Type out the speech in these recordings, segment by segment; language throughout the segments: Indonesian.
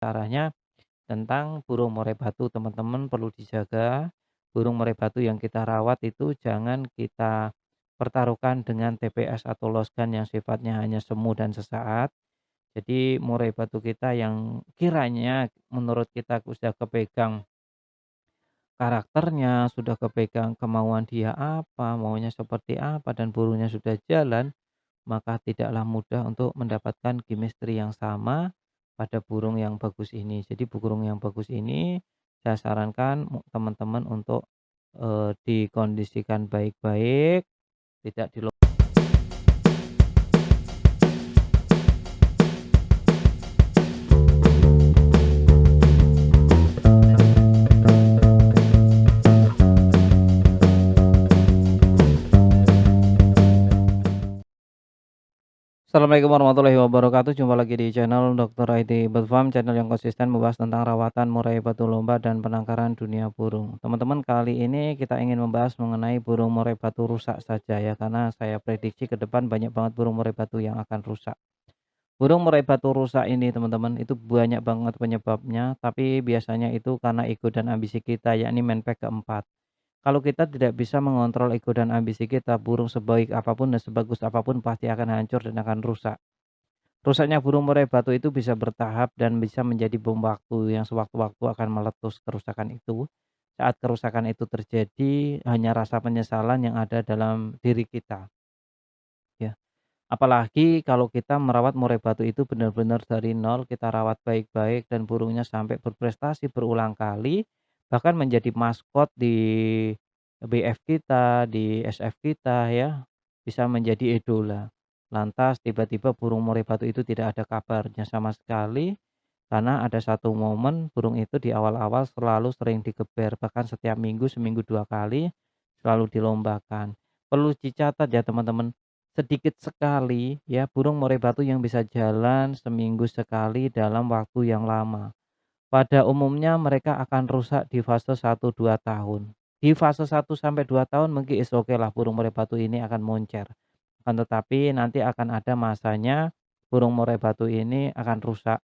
caranya tentang burung murai batu, teman-teman perlu dijaga. Burung murai batu yang kita rawat itu jangan kita pertaruhkan dengan TPS atau losgan yang sifatnya hanya semu dan sesaat. Jadi murai batu kita yang kiranya menurut kita sudah kepegang karakternya, sudah kepegang kemauan dia apa, maunya seperti apa, dan burungnya sudah jalan, maka tidaklah mudah untuk mendapatkan chemistry yang sama pada burung yang bagus ini. Jadi burung yang bagus ini saya sarankan teman-teman untuk dikondisikan baik-baik, tidak di. Assalamualaikum warahmatullahi wabarakatuh. Jumpa lagi di channel Dr. IT Bird Farm, channel yang konsisten membahas tentang rawatan murai batu lomba dan penangkaran dunia burung. Teman-teman, kali ini kita ingin membahas mengenai burung murai batu rusak saja ya, karena saya prediksi ke depan banyak banget burung murai batu yang akan rusak. Burung murai batu rusak ini teman-teman itu banyak banget penyebabnya, tapi biasanya itu karena ego dan ambisi kita, yakni manpack keempat. Kalau kita tidak bisa mengontrol ego dan ambisi kita, burung sebaik apapun dan sebagus apapun pasti akan hancur dan akan rusak. Rusaknya burung murai batu itu bisa bertahap dan bisa menjadi bom waktu yang sewaktu-waktu akan meletus kerusakan itu. Saat kerusakan itu terjadi, hanya rasa penyesalan yang ada dalam diri kita, ya. Apalagi kalau kita merawat murai batu itu benar-benar dari nol, kita rawat baik-baik dan burungnya sampai berprestasi berulang kali, bahkan menjadi maskot di BF kita, di SF kita ya, bisa menjadi idola. Lantas tiba-tiba burung murai batu itu tidak ada kabarnya sama sekali, karena ada satu momen burung itu di awal-awal selalu sering digeber, bahkan setiap minggu, seminggu 2 kali, selalu dilombakan. Perlu dicatat ya teman-teman, sedikit sekali ya burung murai batu yang bisa jalan seminggu sekali dalam waktu yang lama. Pada umumnya mereka akan rusak di fase 1-2 tahun. Di fase 1-2 tahun mungkin is oke lah burung murai batu ini akan moncer. Akan tetapi nanti akan ada masanya burung murai batu ini akan rusak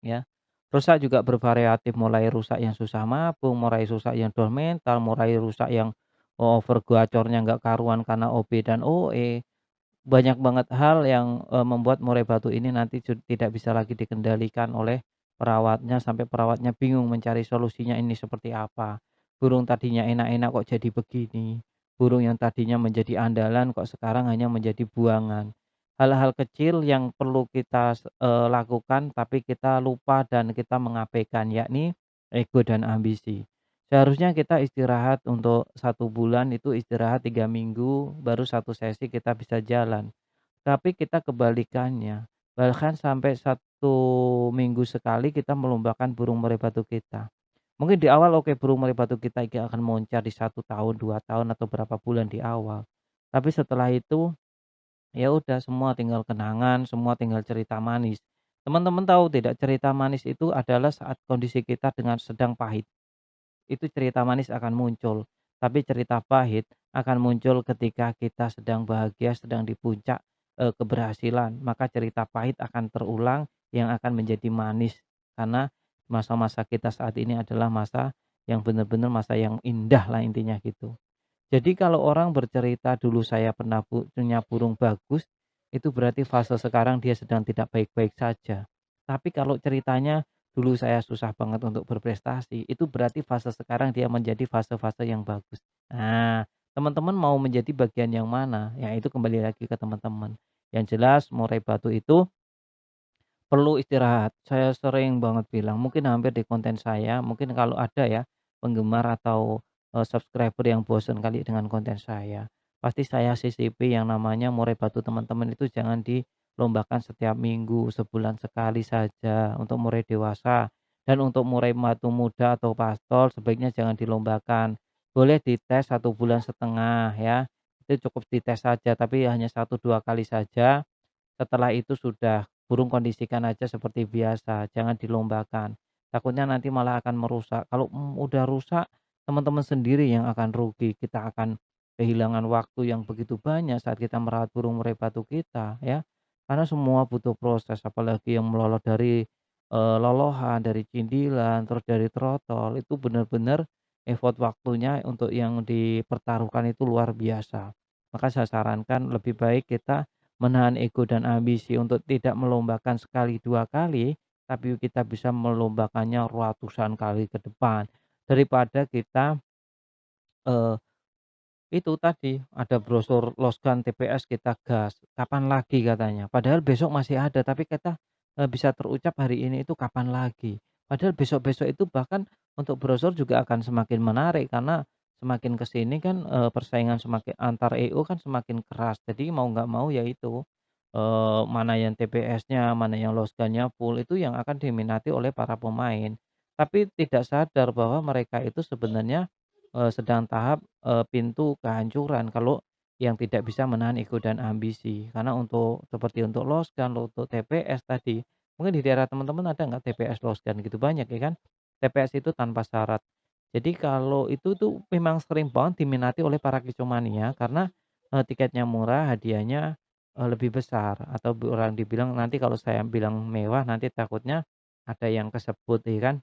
ya. Rusak juga bervariatif, mulai rusak yang susah mabung, mulai rusak yang down mental, mulai rusak yang over gacornya nggak karuan karena OB dan OE. Banyak banget hal yang, membuat murai batu ini nanti tidak bisa lagi dikendalikan oleh perawatnya, sampai perawatnya bingung mencari solusinya ini seperti apa. Burung tadinya enak-enak kok jadi begini, burung yang tadinya menjadi andalan kok sekarang hanya menjadi buangan. Hal-hal kecil yang perlu kita lakukan tapi kita lupa dan kita mengabaikan, yakni ego dan ambisi. Seharusnya kita istirahat untuk 1 bulan itu istirahat 3 minggu, baru 1 sesi kita bisa jalan. Tapi kita kebalikannya, bahkan sampai 1 minggu sekali kita melombakan burung murai batu kita. Mungkin di awal oke burung murai batu kita ini akan moncar di 1 tahun, 2 tahun, atau berapa bulan di awal. Tapi setelah itu, ya udah semua tinggal kenangan, semua tinggal cerita manis. Teman-teman tahu tidak cerita manis itu adalah saat kondisi kita dengan sedang pahit. Itu cerita manis akan muncul, tapi cerita pahit akan muncul ketika kita sedang bahagia, sedang di puncak, keberhasilan. Maka cerita pahit akan terulang yang akan menjadi manis, karena masa-masa kita saat ini adalah masa yang benar-benar masa yang indah lah intinya gitu. Jadi kalau orang bercerita dulu saya pernah punya burung bagus, itu berarti fase sekarang dia sedang tidak baik-baik saja. Tapi kalau ceritanya dulu saya susah banget untuk berprestasi, itu berarti fase sekarang dia menjadi fase-fase yang bagus. Nah, teman-teman mau menjadi bagian yang mana? Ya itu kembali lagi ke teman-teman. Yang jelas murai batu itu perlu istirahat. Saya sering banget bilang, mungkin hampir di konten saya, mungkin kalau ada ya penggemar atau, subscriber yang bosen kali dengan konten saya, pasti saya sisipi yang namanya murai batu teman-teman itu jangan dilombakan setiap minggu, sebulan sekali saja untuk murai dewasa. Dan untuk murai batu muda atau pastol sebaiknya jangan dilombakan. Boleh dites 1,5 bulan ya, itu cukup dites saja tapi hanya 1-2 kali saja. Setelah itu sudah, burung kondisikan aja seperti biasa, jangan dilombakan. Takutnya nanti malah akan merusak. Kalau, udah rusak, teman-teman sendiri yang akan rugi. Kita akan kehilangan waktu yang begitu banyak saat kita merawat burung murai batu kita, ya. Karena semua butuh proses, apalagi yang melolot dari, lolohan, dari cindilan, terus dari trotol, itu benar-benar effort waktunya untuk yang dipertaruhkan itu luar biasa. Maka saya sarankan lebih baik kita menahan ego dan ambisi untuk tidak melombakan sekali, 2 kali, tapi kita bisa melombakannya ratusan kali ke depan. Daripada kita, eee itu tadi, ada brosur losgan TPS kita gas, kapan lagi katanya, padahal besok masih ada tapi kita, bisa terucap hari ini itu kapan lagi. Padahal besok-besok itu bahkan untuk brosur juga akan semakin menarik karena semakin ke sini kan, persaingan semakin antar EO kan semakin keras. Jadi mau nggak mau ya itu, mana yang TPS-nya, mana yang losgannya full, itu yang akan diminati oleh para pemain. Tapi tidak sadar bahwa mereka itu sebenarnya, sedang tahap pintu kehancuran kalau yang tidak bisa menahan ego dan ambisi. Karena untuk seperti untuk losgan, untuk TPS tadi, mungkin di daerah teman-teman ada nggak TPS losgan gitu? Banyak ya kan? TPS itu tanpa syarat. Jadi kalau itu tuh memang sering banget diminati oleh para kicomania karena, tiketnya murah, hadiahnya, lebih besar atau orang dibilang nanti kalau saya bilang mewah nanti takutnya ada yang kesebut ya kan?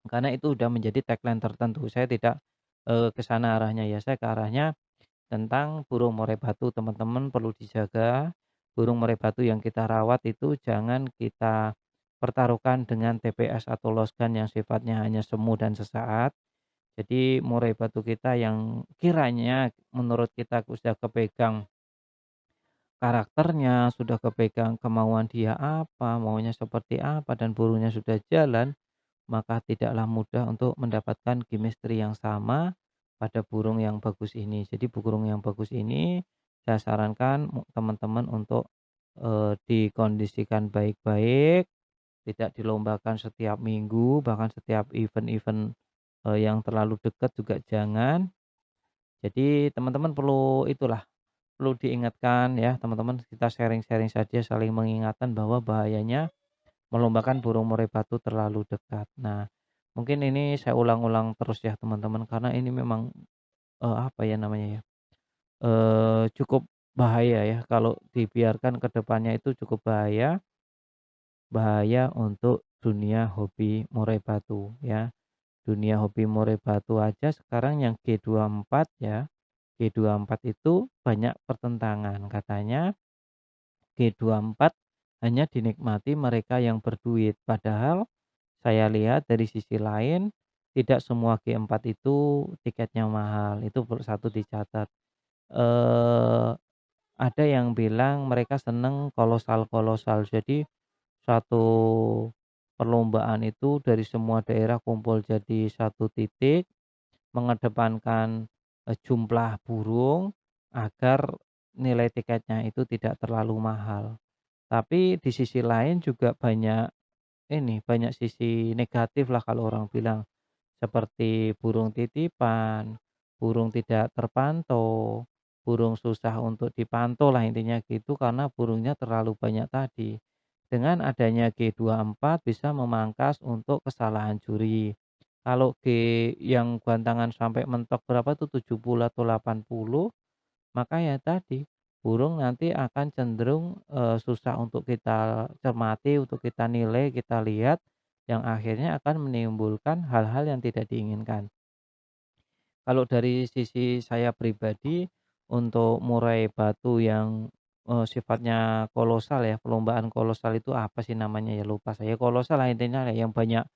Karena itu udah menjadi tagline tertentu. Saya tidak, ke sana arahnya ya, saya ke arahnya tentang burung murai batu, teman-teman perlu dijaga. Burung murai batu yang kita rawat itu jangan kita pertaruhkan dengan TPS atau losgan yang sifatnya hanya semu dan sesaat. Jadi murai batu kita yang kiranya menurut kita sudah kepegang karakternya, sudah kepegang kemauan dia apa, maunya seperti apa, dan burungnya sudah jalan, maka tidaklah mudah untuk mendapatkan chemistry yang sama pada burung yang bagus ini. Jadi burung yang bagus ini saya sarankan teman-teman untuk, dikondisikan baik-baik, tidak dilombakan setiap minggu, bahkan setiap event-event, yang terlalu dekat juga jangan. Jadi teman-teman perlu itulah, perlu diingatkan ya teman-teman, kita sharing-sharing saja saling mengingatkan bahwa bahayanya melombakan burung murai batu terlalu dekat. Nah, mungkin ini saya ulang-ulang terus ya teman-teman karena ini memang, apa ya namanya ya, cukup bahaya ya kalau dibiarkan ke depannya itu cukup bahaya, bahaya untuk dunia hobi murai batu ya. Dunia hobi murai batu aja sekarang yang G24 ya, G24 itu banyak pertentangan. Katanya G24 hanya dinikmati mereka yang berduit, padahal saya lihat dari sisi lain, tidak semua G4 itu tiketnya mahal, itu satu dicatat. Eee, ada yang bilang mereka seneng kolosal-kolosal, jadi satu perlombaan itu dari semua daerah kumpul jadi satu titik, mengedepankan, jumlah burung agar nilai tiketnya itu tidak terlalu mahal. Tapi di sisi lain juga banyak ini, banyak sisi negatif lah kalau orang bilang, seperti burung titipan, burung tidak terpantau, burung susah untuk dipantau lah intinya gitu karena burungnya terlalu banyak tadi. Dengan adanya G24 bisa memangkas untuk kesalahan juri. Kalau G yang bantangan sampai mentok berapa tuh 70 atau 80, maka ya tadi, burung nanti akan cenderung, susah untuk kita cermati, untuk kita nilai, kita lihat, yang akhirnya akan menimbulkan hal-hal yang tidak diinginkan. Kalau dari sisi saya pribadi, untuk murai batu yang, sifatnya kolosal ya, perlombaan kolosal itu apa sih namanya ya, lupa saya, kolosal lah intinya yang banyak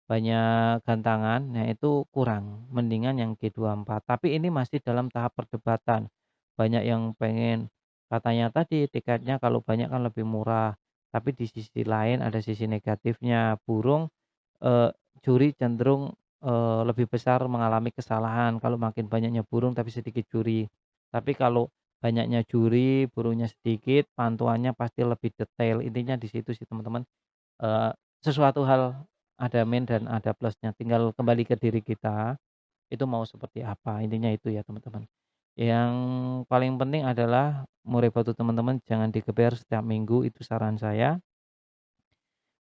banyak gantangan, nah itu kurang, mendingan yang G24. Tapi ini masih dalam tahap perdebatan. Banyak yang pengen katanya tadi tiketnya kalau banyak kan lebih murah, tapi di sisi lain ada sisi negatifnya. Burung, eee, juri cenderung, lebih besar mengalami kesalahan kalau makin banyaknya burung tapi sedikit juri. Tapi kalau banyaknya juri, burungnya sedikit, pantuannya pasti lebih detail. Intinya di situ sih teman-teman. Eee, sesuatu hal ada min dan ada plusnya, tinggal kembali ke diri kita, itu mau seperti apa, intinya itu ya teman-teman. Yang paling penting adalah murai batu teman-teman jangan digeber setiap minggu, itu saran saya,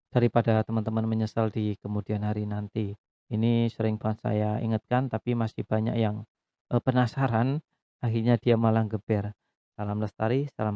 daripada teman-teman menyesal di kemudian hari nanti. Ini sering banget saya ingatkan, tapi masih banyak yang, penasaran, akhirnya dia malah geber. Salam lestari, salam